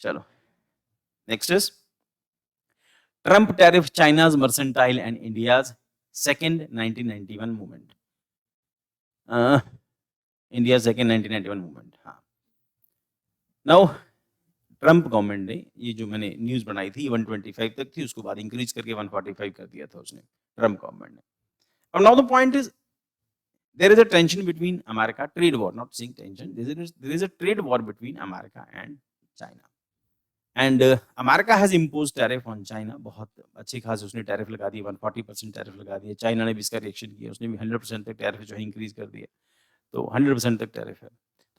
चलो next is Trump tariff China's mercantile and India's second 1991 movement. India second 1991 movement. हाँ, now Trump government ने ये जो मैंने न्यूज बनाई थी 125 तक थी, उसको बाद इंक्रीज करके 145 कर दिया था उसने, ट्रम्प गवर्नमेंट ने। अब now the point is there is a tension between America, trade war, not saying tension, there is a trade war between America and China. And America has imposed tariff on China, बहुत अच्छी खास उसने tariff लगा दी, 140% tariff लगा दिया। China ने भी इसका रिएक्शन किया, उसने भी 100% तक टैरिफ जो है इंक्रीज कर दिया, तो 100% तक टैरिफ है।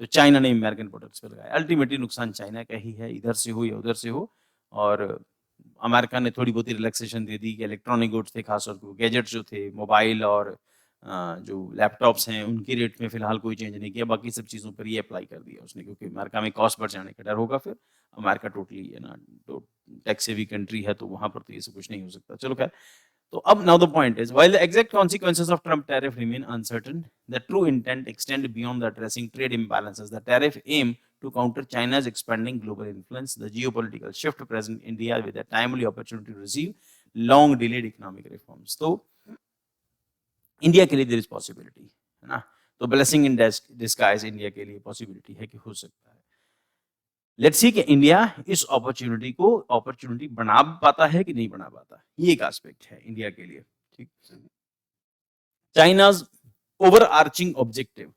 तो चाइना ने अमेरिकन प्रोडक्ट्स पे लगाया। अल्टीमेटली नुकसान चाइना का ही है, इधर से हो या उधर से हो। और अमेरिका ने थोड़ी बहुत रिलैक्सेशन दे दी कि इलेक्ट्रॉनिक गुड्स थे, खासतौर पर गैजेट्स जो थे, मोबाइल और जो लैपटॉप्स हैं, उनकी रेट में फिलहाल कोई चेंज नहीं किया। बाकी सब चीज़ों पर ये अप्लाई कर दिया उसने, क्योंकि अमेरिका में कॉस्ट बढ़ जाने का डर होगा। फिर अमेरिका टोटली है ना, तो टैक्स हेवी कंट्री है, तो वहां पर तो ये सब कुछ नहीं हो सकता। चलो खैर, तो अब now the point is, while the exact consequences of Trump tariff remain uncertain, the true intent extend beyond the addressing trade imbalances. The tariff aim to counter China's expanding global influence, the geopolitical shift present India with a timely opportunity to receive long delayed economic reforms. तो India के लिए there is possibility, है ना, तो blessing in disguise India के लिए possibility है कि हो सकता है। लेट्स सी कि इंडिया इस अपॉर्चुनिटी बना पाता है कि नहीं बना पाता, ये एक एस्पेक्ट है इंडिया के लिए। ठीक, China's overarching objective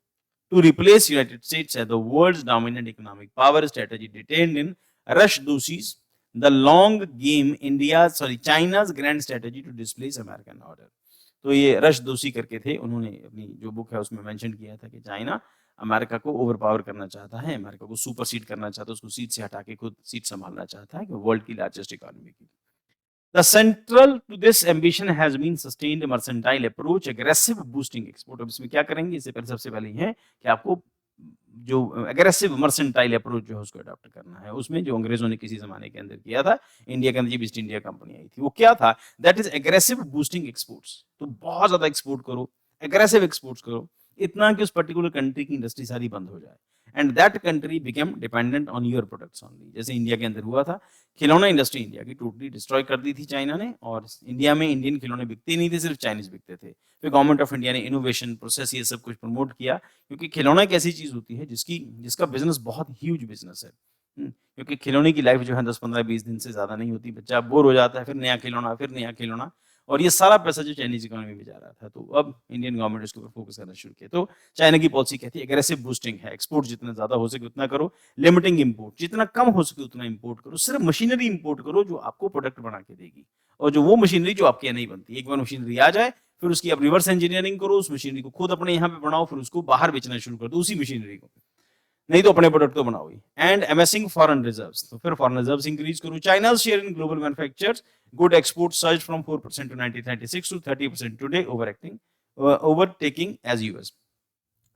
to replace United States as the world's dominant economic power strategy detailed in Rush Doshi's The Long Game China's Grand Strategy to Displace American Order। तो ये रश दोषी करके थे, उन्होंने अपनी जो बुक है उसमें मेंशन किया था कि चाइना अमेरिका को ओवर पावर करना चाहता है, अमेरिका को सुपर सीट करना चाहता है, उसको सीट से हटा के खुद सीट संभालना चाहता है, कि वर्ल्ड की लार्जेस्ट इकोनॉमी की। The central to this ambition has been sustained mercantile approach, aggressive boosting export। अब इसमें क्या करेंगे, इससे पहले सबसे पहले है कि आपको जो एग्रेसिव मर्सेंटाइल अप्रोच जो है उसको अडॉप्ट करना है। उसमें जो अंग्रेजों ने किसी जमाने के अंदर किया था, इंडिया के अंदर जब ईस्ट इंडिया कंपनी आई थी, वो क्या था, that is aggressive boosting exports. तो बहुत ज्यादा एक्सपोर्ट करो, एग्रेसिव एक्सपोर्ट्स करो, इतना कि उस पर्टिकुलर कंट्री की इंडस्ट्री सारी बंद हो जाए, and that country become dependent on your products only. जैसे इंडिया के अंदर हुआ था, खिलौना इंडस्ट्री इंडिया की टोटली डिस्ट्रॉय कर दी थी चाइना ने, और इंडिया में इंडियन खिलौने बिकते नहीं थे, सिर्फ चाइनीज बिकते थे। फिर गवर्नमेंट ऑफ इंडिया ने इनोवेशन प्रोसेस ये सब कुछ प्रमोट किया, क्योंकि खिलौना एक ऐसी चीज होती है जिसका बिजनेस बहुत ह्यूज बिजनेस है। क्योंकि खिलौने की लाइफ जो है 10-15-20 दिन से ज्यादा नहीं होती, बच्चा बोर हो जाता है, फिर नया खिलौना, फिर नया खिलौना, और ये सारा पैसा जो चाइनीज इकोनॉमी में जा रहा था। तो अब इंडियन गवर्नमेंट इसके ऊपर फोकस करना शुरू किया। तो चाइना की पॉलिसी कहती है एग्रेसिव बूस्टिंग है, एक्सपोर्ट जितना ज्यादा हो सके उतना करो, लिमिटिंग इंपोर्ट, जितना कम हो सके उतना इंपोर्ट करो, सिर्फ मशीनरी इंपोर्ट करो जो आपको प्रोडक्ट बना के देगी, और जो वो मशीनरी जो आपके यहाँ नहीं बनती। एक बार मशीनरी आ जाए, फिर उसकी आप रिवर्स इंजीनियरिंग करो, उस मशीनरी को खुद अपने यहाँ पे बनाओ, फिर उसको बाहर बेचना शुरू कर दो उसी मशीनरी को, नहीं तो अपने प्रोडक्ट तो बनाओ ही। एंड अमेसिंग फॉरेन रिजर्व्स, तो फिर फॉरेन रिजर्व्स इंक्रीज करो। China's share in global manufactures good export surge from 4% to 1936 to 30% today, overtaking as US.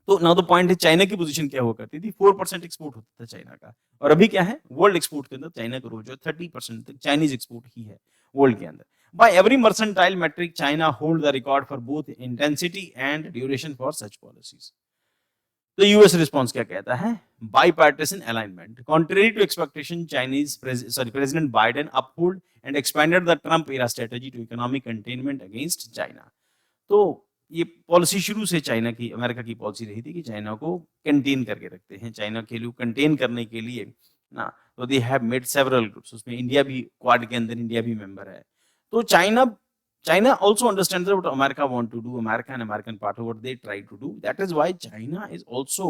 तो नाउ द पॉइंट है, चाइना की पोजीशन क्या हुआ करती थी, 4% एक्सपोर्ट होता था चाइना का, और अभी क्या है, वर्ल्ड एक्सपोर्ट के अंदर चाइना का रोल जो 30% तक चाइनीज एक्सपोर्ट ही है वर्ल्ड के अंदर। By every mercantile metric China hold the record for both intensity and duration for such policies. तो यूएस रिस्पॉन्स क्या कहता है, bipartisan alignment, contrary to expectation president Biden uphold and expanded the Trump era strategy to economic containment against China. तो ये policy शुरू से China की, America की पॉलिसी रही थी कि चाइना को कंटेन करके रखते हैं, चाइना के लिए कंटेन करने के लिए ना, तो they have made several groups, उसमें इंडिया भी, क्वाड के अंदर इंडिया भी मेंबर है। तो China also understands what America want to do, America and American part of what they try to do. That is why China is also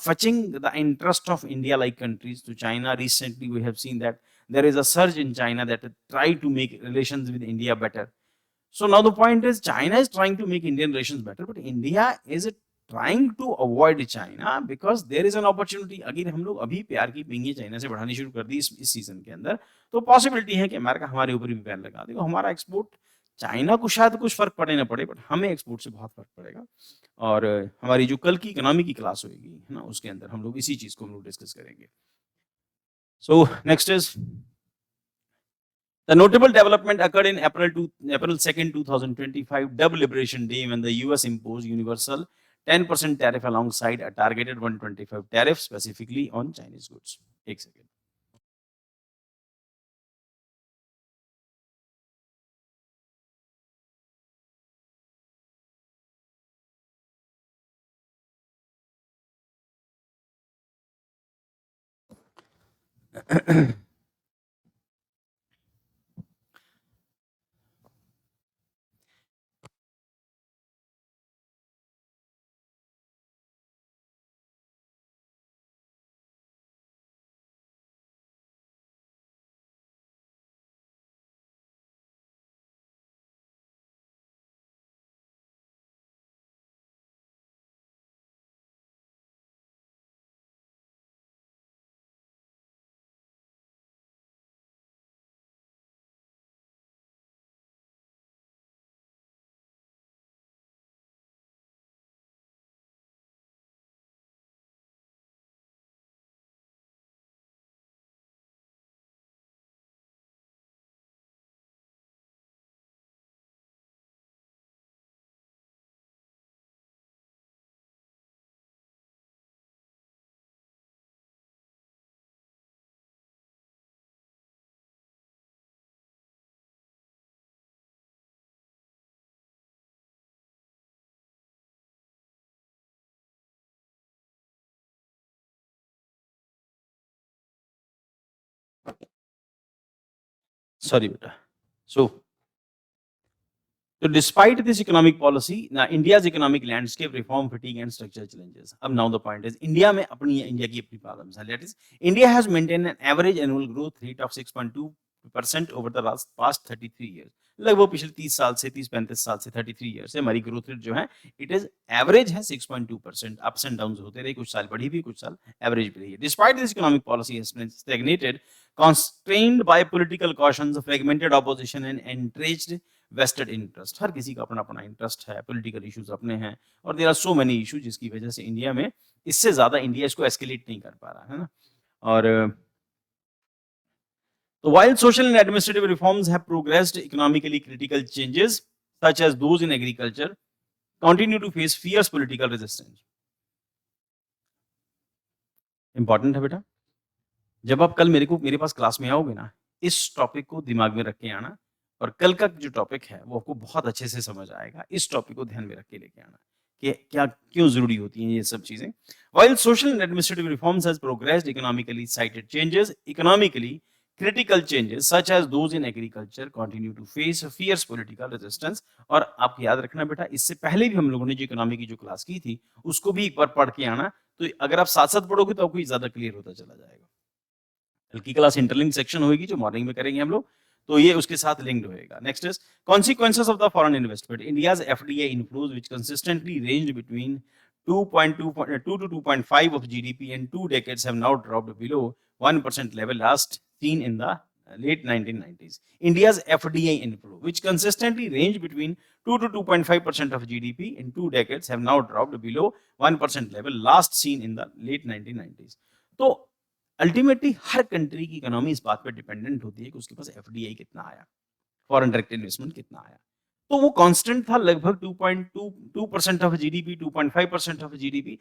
fetching the interest of India like countries to China. Recently, we have seen that there is a surge in China that try to make relations with India better. So now the point is, China is trying to make Indian relations better, but India is trying to avoid China because there is an opportunity। अगर हम लोग अभी प्यार की पिंगी China से बढ़ानी शुरू कर दी इस सीजन के अंदर, तो पॉसिबिलिटी है कि अमेरिका हमारे ऊपर भी बैन लगा देगा। हमारा एक्सपोर्ट चाइना को शायद कुछ फर्क पड़े ना पड़े, बट हमें एक्सपोर्ट से बहुत फर्क पड़ेगा, और हमारी जो कल की इकोनॉमी की क्लास होगी, है ना, उसके अंदर हम लोग इसी चीज को हम लोग डिस्कस करेंगे। So next is the notable development occurred in April 2nd, 2025, Dub Liberation Day, when the US imposed universal 10% tariff alongside a targeted 125 tariff specifically on Chinese goods। एक second. Sorry, beta. So despite this economic policy, now India's economic landscape, reform fatigue, and structural challenges. Now the point is, India की अपनी problems है. That is, India has maintained an average annual growth rate of 6.2% over the past 33 years. लगभग पिछले 30 साल से 30-35 साल से 33 year से हमारी ग्रोथ रेट जो है इट इज एवरेज है 6.2%. अप्स एंड डाउन्स होते रहे, कुछ साल बढ़ी भी, कुछ साल एवरेज भी रही है. Despite this economic policy has stagnated, constrained by political cautions, fragmented opposition and entrenched vested interest. हर किसी का अपना अपना इंटरेस्ट है, पॉलिटिकल इश्यूज अपने हैं, और there are so many issues जिसकी वजह से इंडिया में इससे ज्यादा इंडिया इसको एस्केलेट नहीं कर पा रहा है ना. और so while social and administrative reforms have progressed, economically critical changes such as those in agriculture continue to face fierce political resistance. Important है बेटा, जब आप कल मेरे पास क्लास में आओगे ना, इस टॉपिक को दिमाग में रख के आना, और कल का जो टॉपिक है वो आपको बहुत अच्छे से समझ आएगा. इस टॉपिक को ध्यान में रख के लेके आना कि क्या क्यों जरूरी होती हैं ये सब चीजें. While social and administrative reforms has progressed, economically cited changes, economically critical changes such as those in agriculture continue to face fierce political resistance. और आप याद रखना बेटा, इससे पहले भी हम लोगों ने जो इकोनॉमी की जो क्लास की थी उसको भी एक बार पढ़ के आना, तो अगर आप साथ साथ पढ़ोगे तो आपको ज्यादा क्लियर होता चला जाएगा. कल की क्लास इंटरलिंक सेक्शन होगी जो मॉर्निंग में करेंगे हम लोग, तो ये उसके साथ लिंक्ड होएगा. Next is consequences of the foreign investment. India's FDI inflows, which consistently ranged between 2.2 to 2.5 of GDP in 2 decades, have now dropped below 1% level last seen in the late 1990s. India's FDI inflow, which consistently ranged between 2 to 2.5% of GDP in 2 decades, have now dropped below 1% level last seen in the late 1990s. तो ultimately हर country की economy इस बात पर dependent होती है कि उसके पास FDI कितना आया, फॉरेन डायरेक्ट इन्वेस्टमेंट कितना आया. तो वो कांस्टेंट था लगभग 2.2% of GDP, 2.5% of GDP.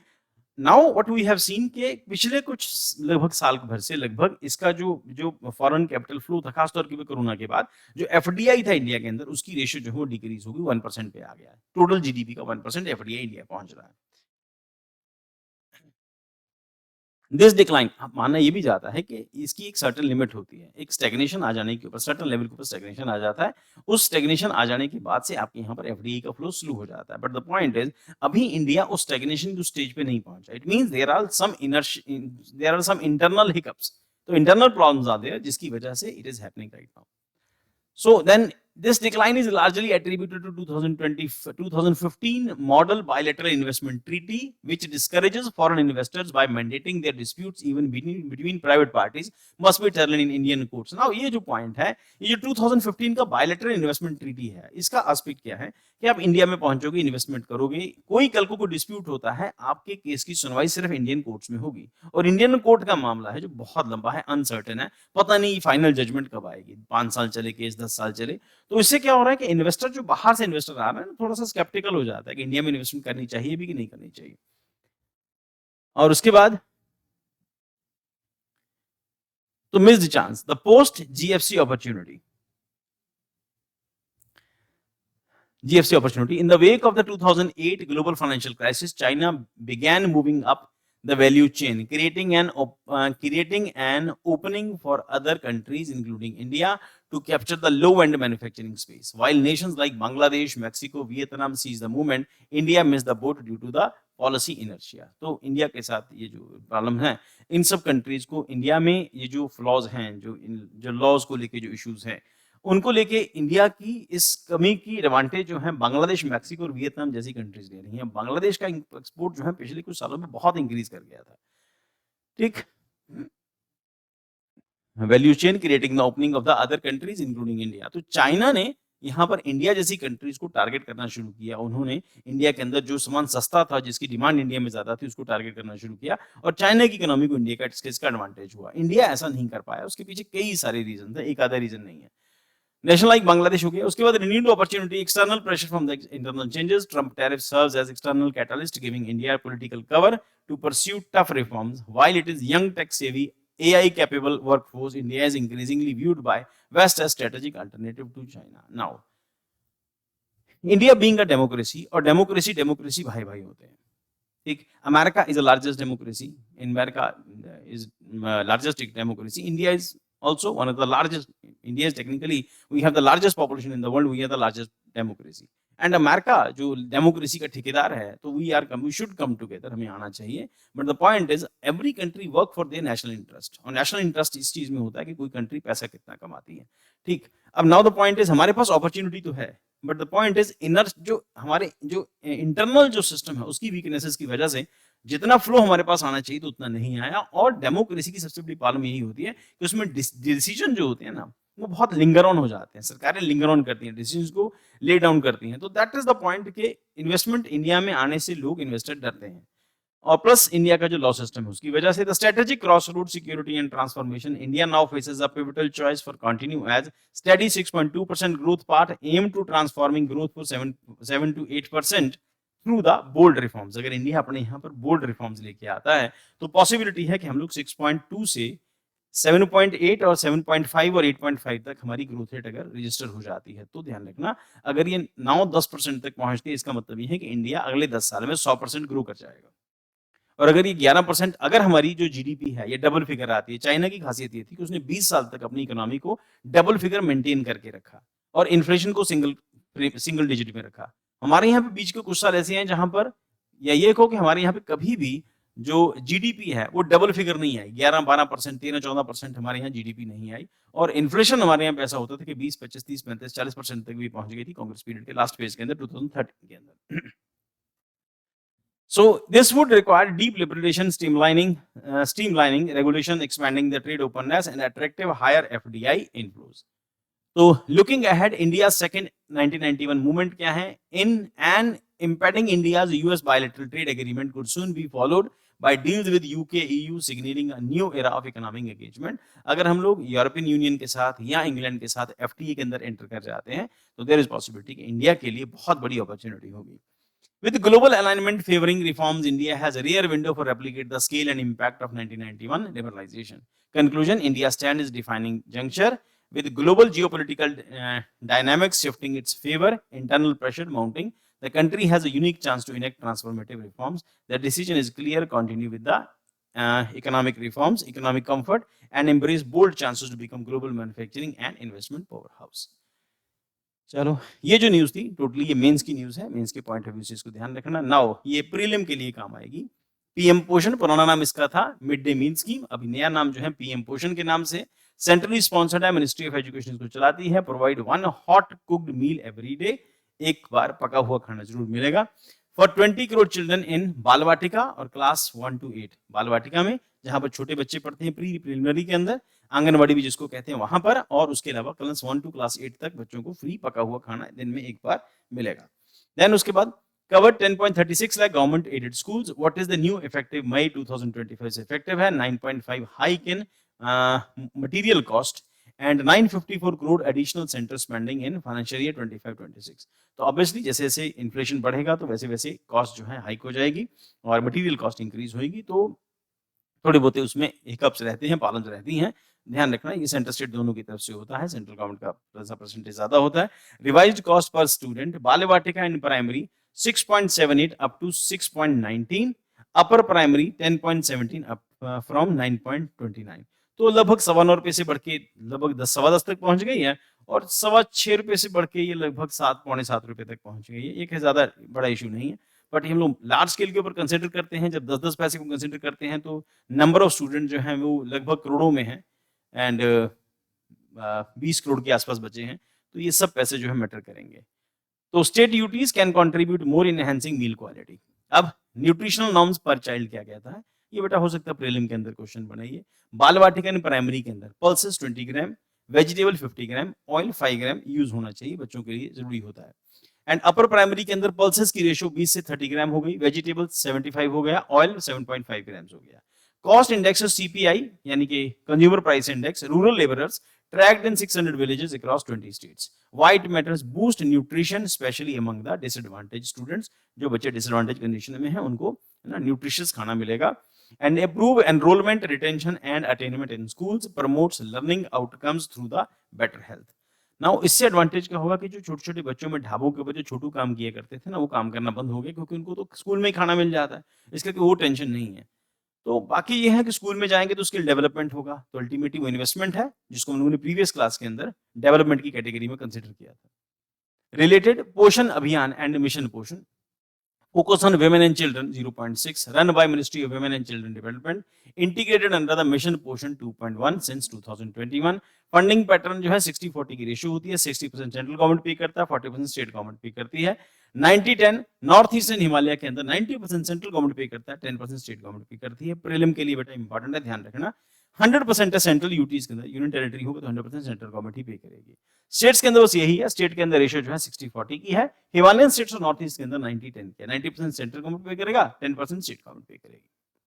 Now what we have seen के पिछले कुछ लगभग साल भर से लगभग इसका जो फॉरेन कैपिटल फ्लो था, खासतौर पे कोरोना के बाद जो एफडीआई था इंडिया के अंदर, उसकी रेशियो जो है वो डिक्रीज होगी, 1% पे आ गया है. टोटल जीडीपी का 1% एफडीआई इंडिया पहुंच रहा है. दिस डिक्लाइन मानना ये भी जाता है कि इसकी एक सर्टेन लिमिट होती है, एक स्टैग्नेशन आ जाने के ऊपर, सर्टेन लेवल के ऊपर स्टैग्नेशन आ जाता है. उस स्टैग्नेशन आ जाने के बाद से आपके यहाँ पर एफडीआई का फ्लो स्लो हो जाता है. बट द पॉइंट इज, अभी इंडिया उस स्टैग्नेशन की स्टेज पे नहीं पहुंचा. It means there are some internal hiccups. तो इंटरनल प्रॉब्लम्स आते हैं जिसकी वजह से it is happening right now. So then this decline is largely attributed to 2015 model bilateral investment treaty, which discourages foreign investors by mandating their disputes even between private parties must be settled in Indian courts. Now ये जो point है, ये जो 2015 का bilateral investment treaty है, इसका aspect क्या है कि आप इंडिया में पहुंचोगे, इन्वेस्टमेंट करोगे, कोई कल को डिस्प्यूट होता है, आपके केस की सुनवाई सिर्फ इंडियन कोर्ट्स में होगी. और इंडियन कोर्ट का मामला है जो बहुत लंबा है, अनसर्टेन है, पता नहीं फाइनल जजमेंट कब आएगी, 5 साल चले केस, 10 साल चले. तो इससे क्या हो रहा है कि इन्वेस्टर जो बाहर से इन्वेस्टर आ रहा है ना, थोड़ा सा स्केप्टिकल हो जाता है कि इंडिया में इन्वेस्टमेंट करनी चाहिए भी कि नहीं करनी चाहिए. और उसके बाद तो missed chance, the post GFC opportunity. GFC opportunity. In the wake of the 2008 global financial crisis, China began moving up the value chain, creating an opening for other countries, including India, to capture the low-end manufacturing space. While nations like Bangladesh, Mexico, Vietnam seize the movement, India missed the boat due to the policy inertia. तो India के साथ ये जो problem है, इन सब countries को India में ये जो फ्लॉज हैं, जो लॉज को लेके जो इश्यूज हैं, उनको लेके इंडिया की इस कमी की एडवांटेज जो है बांग्लादेश, मैक्सिको और वियतनाम जैसी कंट्रीज ले रही हैं। बांग्लादेश का एक्सपोर्ट जो है पिछले कुछ सालों में बहुत इंक्रीज कर गया था। ठीक, value chain creating the opening of the other countries including India. तो चाइना ने यहाँ पर इंडिया जैसी कंट्रीज को टारगेट करना शुरू किया। उन्होंने इंडिया के अंदर जो सामान सस्ता था, जिसकी डिमांड इंडिया में ज्यादा थी, उसको टारगेट करना शुरू किया और चाइना की इकोनॉमी को इंडिया का इसका एडवांटेज हुआ। इंडिया ऐसा नहीं कर पाया, उसके पीछे कई सारे रीजन थे, एक आधा रीजन नहीं है। नेशन लाइक बांग्लादेश हो गया, उसके बाद renewed opportunity, external pressure from the internal changes, Trump tariff serves as external catalyst, giving India political cover to pursue tough reforms. While it is young, tech-savvy, AI-capable workforce, India is increasingly viewed by West as strategic alternative to China. Now, India being a democracy, और democracy भाई भाई होते हैं। ठीक, America is the largest democracy. America is largest democracy. India is also one of the largest. India is technically, we have the largest population in the world. We are the largest democracy. And America जो democracy का ठेकेदार है, तो we should come together, हमें आना चाहिए. But the point is, every country work for their national interest. और national interest इस चीज में होता है कि कोई country पैसा कितना कमाती है। ठीक, अब now the point is, हमारे पास opportunity तो है, but the point is inner जो हमारे जो internal जो system है, उसकी weaknesses की वजह से जितना फ्लो हमारे पास आना चाहिए तो उतना नहीं आया। और डेमोक्रेसी की सबसे बड़ी प्रॉब्लम यही होती है कि उसमें डिसीजन जो होते हैं ना, वो बहुत लिंगर ऑन हो जाते हैं। सरकारें लिंगर ऑन करती हैं, डिसीजंस को ले डाउन करती हैं। तो दैट इज द पॉइंट कि इन्वेस्टमेंट इंडिया में आने से लोग इन्वेस्टर डरते हैं। और प्लस इंडिया का जो लॉ सिस्टम है उसकी वजह से the strategic cross road security and transformation, India now faces a pivotal choice for continue as steady 6.2% growth part, aim to transforming growth for 7 to 8% through the bold reforms. अगर India अपने यहाँ पर bold reforms लेके आता है तो possibility है कि हम लोग 6.2 से 7.8 और 7.5 और 8.5 तक हमारी ग्रोथ रेट अगर रजिस्टर हो जाती है। तो ध्यान रखना, अगर ये 9-10% तक पहुंचती है, इसका मतलब ये है कि इंडिया अगले 10 साल में 100% ग्रो कर जाएगा। और अगर ये 11%, अगर हमारी जो जीडीपी है ये डबल फिगर आती है, चाइना की खासियत ये थी कि उसने 20 साल तक अपनी इकोनॉमी को डबल फिगर मेंटेन करके रखा और इन्फ्लेशन को सिंगल डिजिट में रखा। हमारे यहाँ पे बीच के कुछ साल ऐसे हैं जहां पर, या ये कहो कि हमारे यहाँ पे कभी भी जो जीडीपी है वो डबल फिगर नहीं आई, 11-12%, 13-14% हमारे यहाँ जीडीपी नहीं आई। और इन्फ्लेशन हमारे यहाँ पे ऐसा होता था कि 20, 25, 30, 35, 40% तक भी पहुंच गई थी कांग्रेस पीरियड के लास्ट फेज के अंदर, 2013 के अंदर। So this would require deep liberalization, streamlining regulation, expanding the trade openness, and attractive higher FDI inflows. तो looking ahead, India's second 1991 movement क्या है? In and impeding India's US bilateral trade agreement could soon be followed by deals with UK, EU, signaling a new era of economic engagement. अगर हम लोग European union के साथ या England के साथ FTA के अंदर एंटर कर जाते हैं तो देयर इज पॉसिबिलिटी कि इंडिया के लिए बहुत बड़ी अपॉर्चुनिटी होगी। With global alignment favoring reforms, India has a rare window for replicate the scale and impact of 1991 liberalization. Conclusion, India's stand is defining juncture. With global geopolitical dynamics shifting its favor, internal pressure mounting, the country has a unique chance to enact transformative reforms. The decision is clear: continue with the economic reforms, economic comfort, and embrace bold chances to become global manufacturing and investment powerhouse. चलो, ये जो news थी totally ये mains की news है, mains के point of view से इसको ध्यान रखना। नाउ ये प्रीलिम के लिए काम आएगी। पीएम पोषण, पुराना नाम इसका था मिड डे मील स्कीम, अभी नया नाम जो है पीएम पोषण के नाम से सेंट्रली स्पॉन्सर्ड है, मिनिस्ट्री ऑफ एजुकेशन को चलाती है। Provide 1 hot cooked meal every day, एक बार पका हुआ खाना जरूर मिलेगा। For 20 crore children in Balvatika और क्लास 1 to 8, बालवाटिका में जहां पर छोटे बच्चे पढ़ते हैं प्री प्रिलिमिनरी के अंदर, आंगनबाड़ी भी जिसको कहते हैं वहां पर, और उसके अलावा क्लास 1 to क्लास 8 तक बच्चों को फ्री पका हुआ खाना दिन में एक बार मिलेगा। देन उसके बाद covered 10.36 lakh government aided schools. What is the new effective May 2025 से effective है 9.5 hike in material cost and 954 crore additional center spending in financial year 25-26. तो ऑब्वियसली जैसे जैसे इन्फ्लेशन बढ़ेगा तो वैसे वैसे कॉस्ट जो है हाइक हो जाएगी और मटेरियल कॉस्ट इंक्रीज होगी, तो थोड़े बहुत उसमें हिकअप्स रहते हैं, प्रॉब्लम्स रहती हैं। ध्यान रखना ये सेंटर स्टेट दोनों की तरफ से होता है, सेंट्रल गवर्नमेंट का परसेंटेज ज्यादा होता है। रिवाइज्ड कॉस्ट पर student Balvatika in primary 6.78 up to 6.19, upper primary 10.17 up from 9.29। तो लगभग 9.25 से बढ़ के लगभग 10 सवा 10 तक पहुंच गई है, और 6.25 से बढ़ के ये लगभग 7 पौने 7 रुपए तक पहुंच गई है। ये कोई ज्यादा बड़ा इशू नहीं है, बट हम लोग लार्ज स्केल के ऊपर कंसिडर करते हैं, जब 10-10 पैसे को कंसिडर करते हैं तो नंबर ऑफ स्टूडेंट जो है वो लगभग करोड़ों में है, एंड 20 करोड़ के आसपास बचे हैं, तो ये सब पैसे जो है मैटर करेंगे। तो state UTs can contribute more in enhancing meal quality. अब न्यूट्रिशनल नॉर्म्स पर चाइल्ड क्या कहता है, ये बेटा हो सकता है प्रीलिम के अंदर क्वेश्चन बनाइए। बाल वाटिका इन प्राइमरी के अंदर पल्सेस 20 ग्राम, वेजिटेबल 50 ग्राम, ऑयल 5 ग्राम यूज होना चाहिए, बच्चों के लिए जरूरी होता है। एंड अपर प्राइमरी के अंदर पल्सेस की रेशियो 20 से 30 ग्राम हो गई, वेजिटेबल 75 हो गया, ऑयल 7.5 ग्राम हो गया। कॉस्ट इंडेक्स सीपीआई यानी कि consumer price index, rural labourers tracked in 600 villages across 20 states. Why it matters? Boost nutrition, especially among the disadvantaged students. जो बच्चे disadvantaged condition में हैं उनको ना nutritious खाना मिलेगा. And improve enrollment, retention and attainment in schools. Promotes learning outcomes through the better health. Now इससे advantage क्या होगा कि जो छोटे छोटे बच्चों में ढाबों के ऊपर जो छोटू काम किया करते थे ना, वो काम करना बंद हो गया, क्योंकि उनको तो स्कूल में ही खाना मिल जाता है, इसका वो टेंशन नहीं है। तो बाकी ये है कि स्कूल में जाएंगे तो स्किल डेवलपमेंट होगा, तो अल्टीमेटली वो इन्वेस्टमेंट है जिसको हम लोगों ने प्रीवियस क्लास के अंदर डेवलपमेंट की कैटेगरी में कंसिडर किया था। रिलेटेड पोषण अभियान एंड मिशन पोषण, focus on women and children 0.6, run by Ministry of Women and Children Development, integrated under the mission Poshan 2.1 since 2021। Funding pattern जो है 60-40 की रेशियो होती है, 60% सेंट्रल गवर्नमेंट पे करता है, 40% स्टेट गवर्नमेंट पे करती है। 90-10 नॉर्थ ईस्ट एंड हिमालय के अंदर 90% सेंट्रल गवर्नमेंट पे करता है, 10% स्टेट गवर्नमेंट पे करती है। प्रीलिम के लिए बेटा इंपॉर्टेंट है, ध्यान रखना। 100% है सेंट्रल, यूटीज के अंदर यूनियन टेरिटरी होगा तो 100% सेंट्रल गवर्नमेंट ही पे करेगी। स्टेट्स के अंदर बस यही है, स्टेट के अंदर रेशियो जो है 60-40 की है। हिमालयन स्टेट्स और नॉर्थ ईस्ट के अंदर 90-10 की है, 90% सेंट्रल गवर्नमेंट पे करेगा, 10% स्टेट गवर्नमेंट पे करेगी।